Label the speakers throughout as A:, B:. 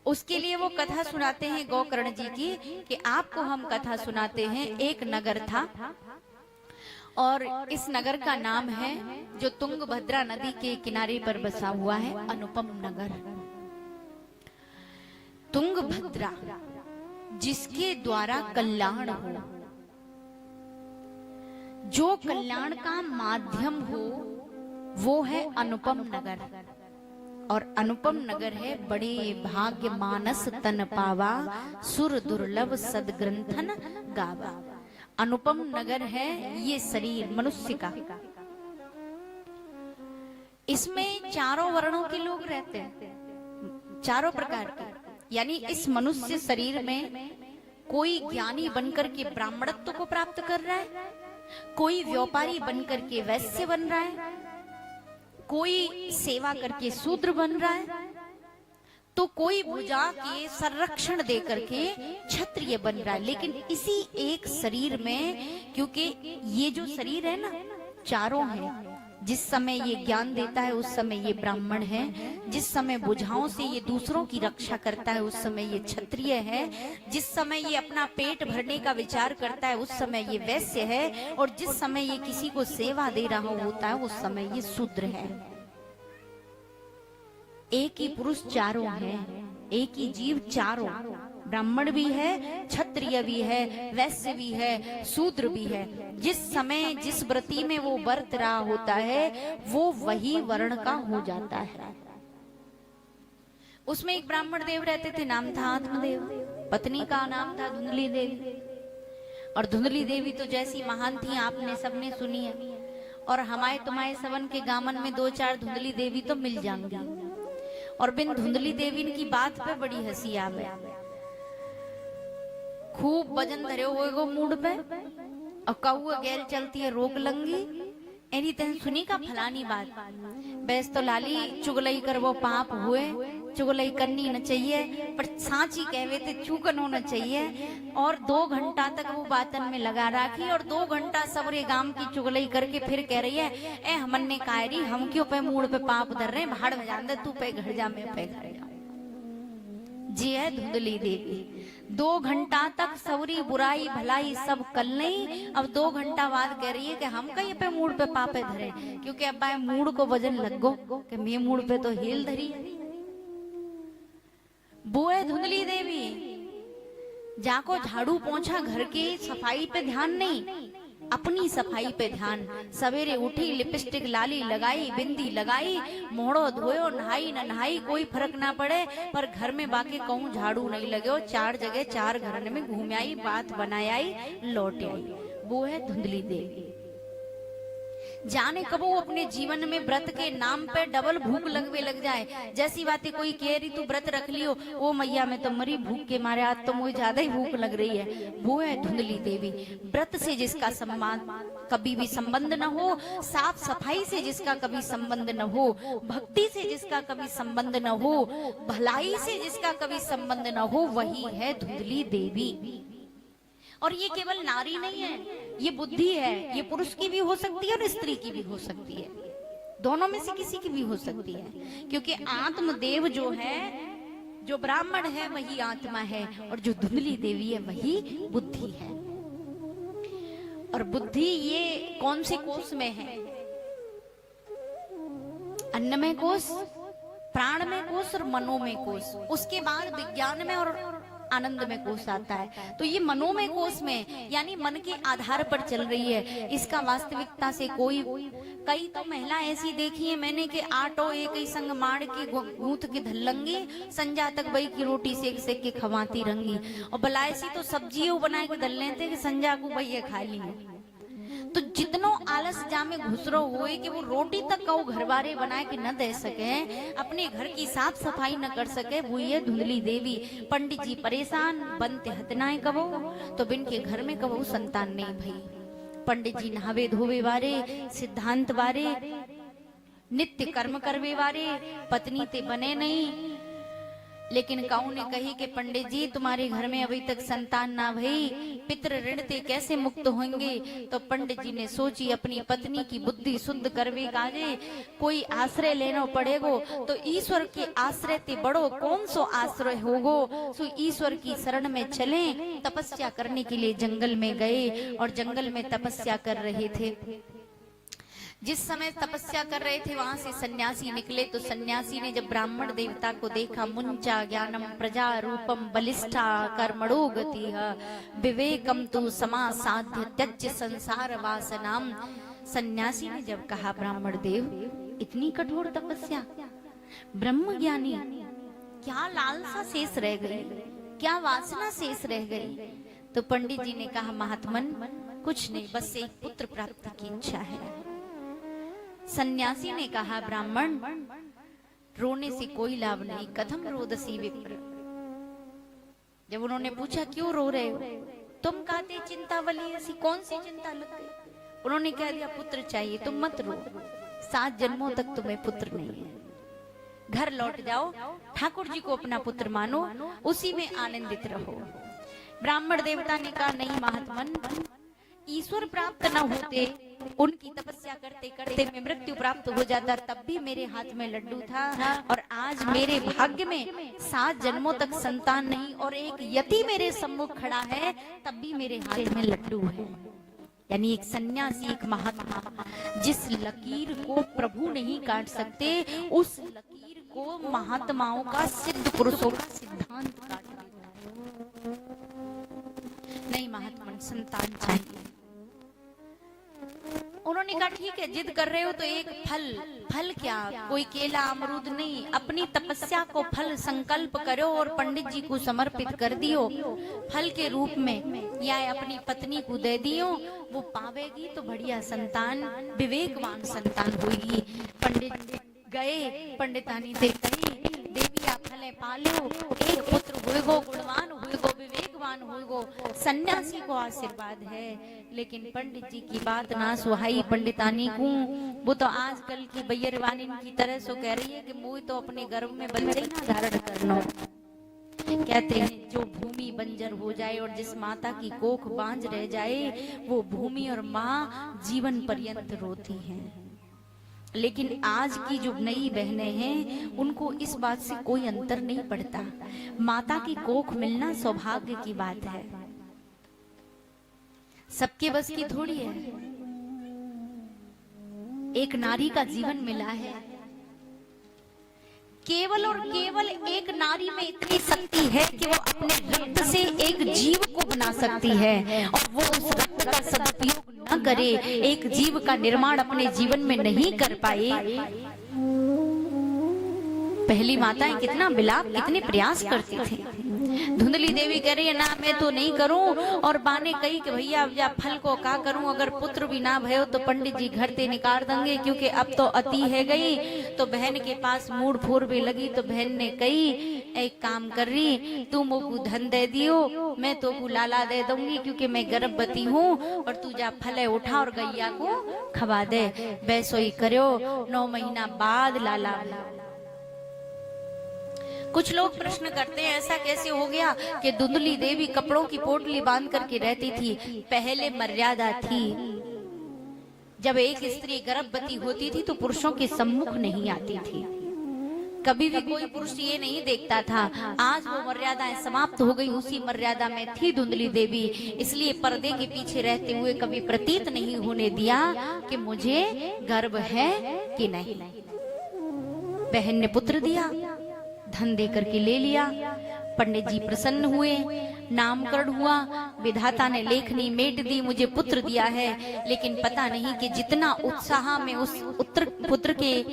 A: उसके लिए वो कथा सुनाते हैं गोकर्ण जी की कि आपको हम कथा सुनाते हैं। एक नगर था और इस नगर का नाम है, जो तुंगभद्रा नदी के किनारे पर बसा हुआ है, अनुपम नगर। तुंगभद्रा, जिसके द्वारा कल्याण हो, जो कल्याण का माध्यम हो, वो है अनुपम नगर। और अनुपम नगर है बड़े भाग्य मानस तन पावा, सुर दुर्लभ सदग्रंथन गावा। अनुपम नगर है ये शरीर मनुष्य का। इसमें चारों वर्णों के लोग रहते हैं, चारों प्रकार के। यानी इस मनुष्य शरीर में कोई ज्ञानी बनकर के ब्राह्मणत्व को प्राप्त कर रहा है, कोई व्यापारी बनकर के वैश्य बन रहा है, कोई सेवा करके शूद्र बन रहा है, तो कोई भुजा के संरक्षण दे करके क्षत्रिय बन रहा है। लेकिन इसी एक शरीर में, क्योंकि ये जो शरीर है ना, चारों हैं। जिस समय ये ज्ञान देता है उस समय ये ब्राह्मण है, जिस समय बुझाओं से ये दूसरों की रक्षा करता है उस समय ये क्षत्रिय है, जिस समय ये अपना पेट भरने का विचार करता है उस समय ये वैश्य है, और जिस समय ये किसी को सेवा दे रहा होता है उस समय ये शूद्र है। एक ही पुरुष चारों है, एक ही जीव चारों, ब्राह्मण भी है, क्षत्रिय भी है, वैश्य भी है, शूद्र भी है। जिस समय जिस व्रति में वो वर्त रहा होता है वो वही वर्ण का हो जाता है। उसमें एक ब्राह्मण देव रहते थे, नाम था आत्मदेव, पत्नी का नाम था धुंधली देवी। और धुंधली देवी तो जैसी महान थी आपने सबने सुनी है, और हमारे तुम्हारे सवन के गामन में 2-4 धुंधली देवी तो मिल जाएंगी। और बिन धुंधली देवी की बात पे बड़ी हंसी आवे। खूब वजन धरे हुए गो मूड पे, और कौआ गैल चलती है रोक लंगी, एनी तन सुनी का फलानी बात। बैस तो लाली चुगलई कर वो पाप हुए, चुगलई करनी न चाहिए, पर सांची कहवे थे चूकन होना चाहिए। और 2 घंटा तक वो बातन में लगा रखी, और 2 घंटा सबरे गांव की चुगलई करके फिर कह रही है, ए हमन ने कायरी, हम क्यों पे मूड पे पाप धर रहे, भाड़ में जान दे, तू पे घर जा, मैं पे घर जा। जी है धुंधली देवी। 2 घंटा तक सवरी बुराई भलाई सब कल नहीं, अब 2 घंटा बाद कह रही है कि हम कहीं पे मूड पे पापे धरे, क्योंकि अब भाई मूड को वजन लग गो कि मैं मूड पे तो हेल धरी है। वो है धुंधली देवी, जाको झाड़ू पोंछा, घर के सफाई पे ध्यान नहीं, अपनी सफाई पे ध्यान। सवेरे उठी, लिपस्टिक लाली लगाई, बिंदी लगाई, मोड़ो धोयो, नहाई न नहाई कोई फर्क ना पड़े, पर घर में बाकी कहूं झाड़ू नहीं लगे, 4 जगह 4 घर में घूम आई, बात बनाई आई, लौट आई। वो है धुंधली देवी। जाने कब वो अपने जीवन में व्रत के नाम पे डबल भूख लगवे लग जाए। जैसी बातें कोई कह रही तू व्रत रख लियो, ओ मैया मैं तो मरी भूख के मारे, आज तो मुझे ज्यादा ही भूख लग रही है। वो है धुंधली देवी। व्रत से जिसका सम्मान कभी भी संबंध न हो, साफ सफाई से जिसका कभी संबंध न हो, भक्ति से जिसका कभी संबंध न हो, भलाई से जिसका कभी संबंध न हो, वही है धुंधली देवी। और ये केवल नारी नहीं है, ये बुद्धि है, ये पुरुष की भी हो सकती है और स्त्री की भी हो सकती है, दोनों में से किसी की भी हो सकती है। क्योंकि आत्मदेव जो है, जो ब्राह्मण है वही आत्मा है, और जो धुंधली देवी है वही बुद्धि है। और बुद्धि ये कौन से कोष में है? अन्नमय कोष, प्राणमय कोष और मनोमय कोष। उसके बाद विज्ञान में और आनंद में कोष आता है। तो ये मनोमय कोष में, यानी मन के आधार पर चल रही है। इसका वास्तविकता से कोई, कई तो महिला ऐसी देखी है मैंने कि आटो एक ही संग मार के गूंथ के धल्लंगी, संजा तक वही की रोटी सेक सेक के खवाती रंगी, और बलायसी तो सब्जियों बना के धल लेते कि संजा को भैया खा ली। तो जितनो आलस जामे घुसरो हुए कि वो रोटी तक को घर बारे बनाए कि न दे सके, अपने घर की साफ सफाई न कर सके, वो ये धुंधली देवी। पंडित जी परेशान, बनते हतनाए कबो, तो बिन के घर में कबो संतान नहीं भई। पंडित जी नहावे धोवे वारे, सिद्धांत वारे, नित्य कर्म करवे वारे, पत्नी ते बने नहीं, लेकिन काऊ ने कही कि पंडित जी तुम्हारे घर में अभी तक संतान ना भई, पितृ ऋण ते कैसे मुक्त होंगे। तो पंडित जी ने सोची अपनी पत्नी की बुद्धि शुद्ध करवे काजे कोई आश्रय लेना पड़ेगो, तो ईश्वर के आश्रय ते बड़ो कौन सो आश्रय होगो। सो ईश्वर की शरण में चले। तपस्या करने के लिए जंगल में गए और जंगल में तपस्या कर रहे थे। जिस समय तपस्या कर रहे थे वहां से सन्यासी निकले। तो सन्यासी ने जब ब्राह्मण देवता को देखा, मुंचा ज्ञानम प्रजा रूपम बलिष्ठा कर्मणो गति विवेकम तु समासाध्य त्यज संसार वासनाम। सन्यासी ने जब कहा ब्राह्मण देव इतनी कठोर तपस्या, ब्रह्म ज्ञानी, क्या लालसा शेष रह गई, क्या वासना शेष रह गई। तो पंडित जी ने कहा महात्मन कुछ नहीं, बस एक पुत्र प्राप्ति की इच्छा है। सन्यासी ने कहा ब्राह्मण रोने से कोई लाभ नहीं, कथम रोदसी विप्र। जब उन्होंने पूछा क्यों रो रहे हो, तुम कहते चिंता वाली ऐसी कौन सी चिंता लग गई। उन्होंने कह दिया पुत्र चाहिए, तुम मत रो, 7 जन्मों तक तुम्हें पुत्र नहीं है, घर लौट जाओ, ठाकुर जी को अपना पुत्र मानो, उसी में आनंदित रहो। ब्राह्मण देवता ने कहा नहीं महात्मन, ईश्वर प्राप्त न होते, उनकी तपस्या करते करते मैं मृत्यु प्राप्त हो जाता, तब भी मेरे हाथ में लड्डू था, और आज मेरे भाग्य में 7 जन्मों तक संतान नहीं और एक यति मेरे सम्मुख खड़ा है, तब भी मेरे हाथ में लड्डू है। यानी एक सन्यासी, एक महात्मा, जिस लकीर को प्रभु नहीं काट सकते, उस लकीर को महात्माओं का, सिद्ध पुरुषों का सिद्धांत काट देता है। नहीं महात्मा संतान चाहिए। उन्होंने कहा ठीक है जिद कर रहे हो तो एक फल क्या, कोई केला अमरूद नहीं, अपनी तपस्या को फल संकल्प करो और पंडित जी को समर्पित कर दियो फल के रूप में, या अपनी पत्नी को दे दियो, वो पावेगी तो बढ़िया संतान, विवेकवान संतान होगी। पंडित गए, पंडितानी से कही देवी आप फले पालो, एक पुत्र होएगो, गुणवान होएगो, विवेकवान होएगो। सन्यासी को आशीर्वाद है, लेकिन पंडित जी की बात ना सुहाई पंडितानी को। वो तो आजकल की बैरवानी की तरह सो कह रही है कि मुझे तो अपने गर्भ में बच्चे ही ना धारण करना। कहते हैं जो भूमि बंजर हो जाए और जिस माता की कोख बांझ रह जाए, वो भूमि और माँ जीवन पर्यंत रोती हैं। लेकिन आज की जो नई बहनें हैं उनको इस बात से कोई अंतर नहीं पड़ता। माता की कोख मिलना सौभाग्य की बात है, सबके बस की थोड़ी है। एक नारी का जीवन मिला है, केवल और केवल एक नारी में इतनी शक्ति है कि वो अपने रक्त से एक जीव को बना सकती है, और वो उस रक्त का सदुपयोग न करे, एक जीव का निर्माण अपने जीवन में नहीं कर पाए। पहली माताएं कितना विलाप, कितने प्रयास करती थी। धुंधली देवी कह रही है ना मैं तो नहीं करूं, और बाने कही कि भैया या फल को का करूं, अगर पुत्र भी ना भयो तो पंडित जी घर से निकाल देंगे, क्योंकि अब तो अति है गई। तो बहन के पास मूड फोर भी लगी, तो बहन ने कही एक काम कर रही, तू मुझको धन दे दियो, मैं तो को लाला दे दूंगी, क्योंकि मैं गर्भवती हूँ, और तू जा फल उठा और गैया को खवा दे। वैसो ही करो, 9 महीना बाद लाला। कुछ लोग प्रश्न करते हैं ऐसा कैसे हो गया कि धुंधली देवी कपड़ों की पोटली बांध करके रहती थी। पहले मर्यादा थी, जब एक स्त्री गर्भवती होती थी तो पुरुषों के सम्मुख नहीं आती थी, कभी भी कोई पुरुष ये नहीं देखता था। आज वो मर्यादाएं समाप्त हो गई, उसी मर्यादा में थी धुंधली देवी, इसलिए पर्दे के पीछे रहते हुए कभी प्रतीत नहीं होने दिया कि मुझे गर्भ है कि नहीं। बहन ने पुत्र दिया, धन दे करके ले लिया, पंडित जी प्रसन्न हुए, नामकरण हुआ, विधाता ने लेखनी मेट दी, मुझे पुत्र दिया है। लेकिन पता नहीं कि जितना उत्साह में उस पुत्र के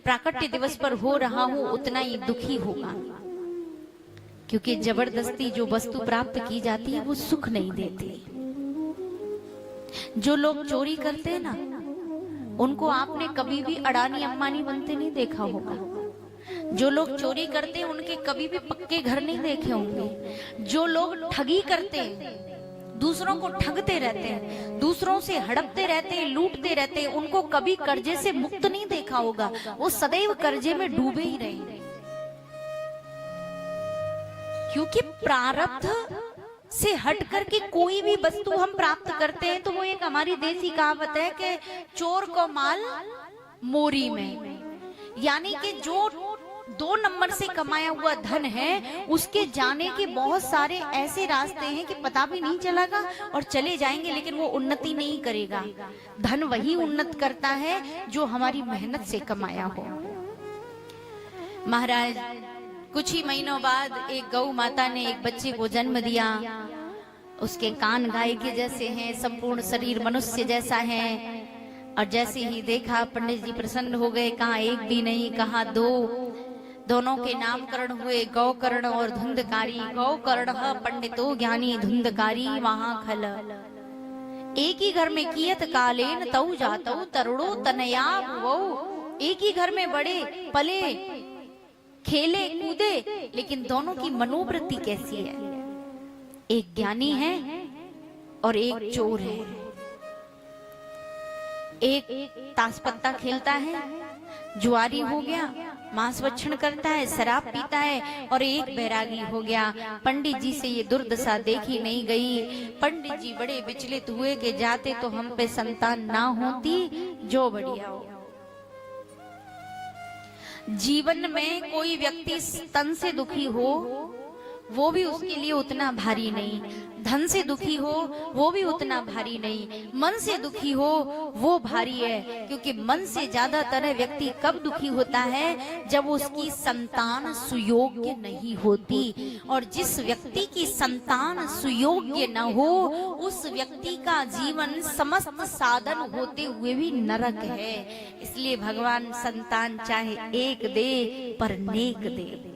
A: प्राकट्य दिवस पर हो रहा हूँ उतना ही दुखी होगा, क्योंकि जबरदस्ती जो वस्तु प्राप्त की जाती है वो सुख नहीं देती। जो लोग चोरी करते हैं ना, उनको आपने कभी भी अडानी अंबानी बनते नहीं देखा होगा। जो लोग चोरी करते हैं उनके कभी भी पक्के घर नहीं देखे होंगे। जो लोग ठगी करते हैं, दूसरों को ठगते रहते हैं, दूसरों से हड़पते रहते हैं, लूटते रहते हैं, उनको कभी कर्जे से मुक्त नहीं देखा होगा। वो सदैव कर्जे में डूबे ही रहे। क्योंकि प्रारब्ध से हट करके कोई भी वस्तु हम प्राप्त करते हैं तो वो एक हमारी देसी कहावत है कि चोर को माल मोरी में, यानी कि जो 2 नंबर से कमाया हुआ धन है उसके जाने के बहुत सारे ऐसे रास्ते हैं कि पता भी नहीं चलेगा और चले जाएंगे, लेकिन वो उन्नति नहीं करेगा। धन वही उन्नत करता है जो हमारी मेहनत से कमाया हो। महाराज कुछ ही महीनों बाद एक गौ माता ने एक बच्चे को जन्म दिया। उसके कान गाय के जैसे हैं, संपूर्ण शरीर मनुष्य जैसा है। और जैसे ही देखा पंडित जी प्रसन्न हो गए, कहा 1 भी नहीं कहा 2, दोनों के नामकरण हुए गौकर्ण और धुंधकारी। गौकर्ण पंडितो ज्ञानी धुंधकारी महाखल। एक ही घर में कियत कालेन तऊ जातऊ तरुणो तनया वो। एक ही घर में बड़े पले खेले कूदे, लेकिन दोनों की मनोवृत्ति कैसी है? एक ज्ञानी है और एक चोर है। एक ताश पत्ता खेलता है, जुआरी हो गया, मांस भक्षण करता है, शराब पीता है, और एक बैरागी हो गया। पंडित जी से ये दुर्दशा देखी नहीं गई। पंडित जी बड़े विचलित हुए कि जाते तो हम पे संतान ना होती, जो बढ़िया हो। जीवन में कोई व्यक्ति तन से दुखी हो वो भी उसके लिए उतना भारी नहीं, धन से दुखी हो वो भी उतना भारी नहीं, मन से दुखी हो वो भारी है। क्योंकि मन से ज्यादातर व्यक्ति कब दुखी होता है? जब उसकी संतान सुयोग्य नहीं होती। और जिस व्यक्ति की संतान सुयोग्य न हो उस व्यक्ति का जीवन समस्त साधन होते हुए भी नरक है। इसलिए भगवान संतान चाहे एक दे पर नेक दे।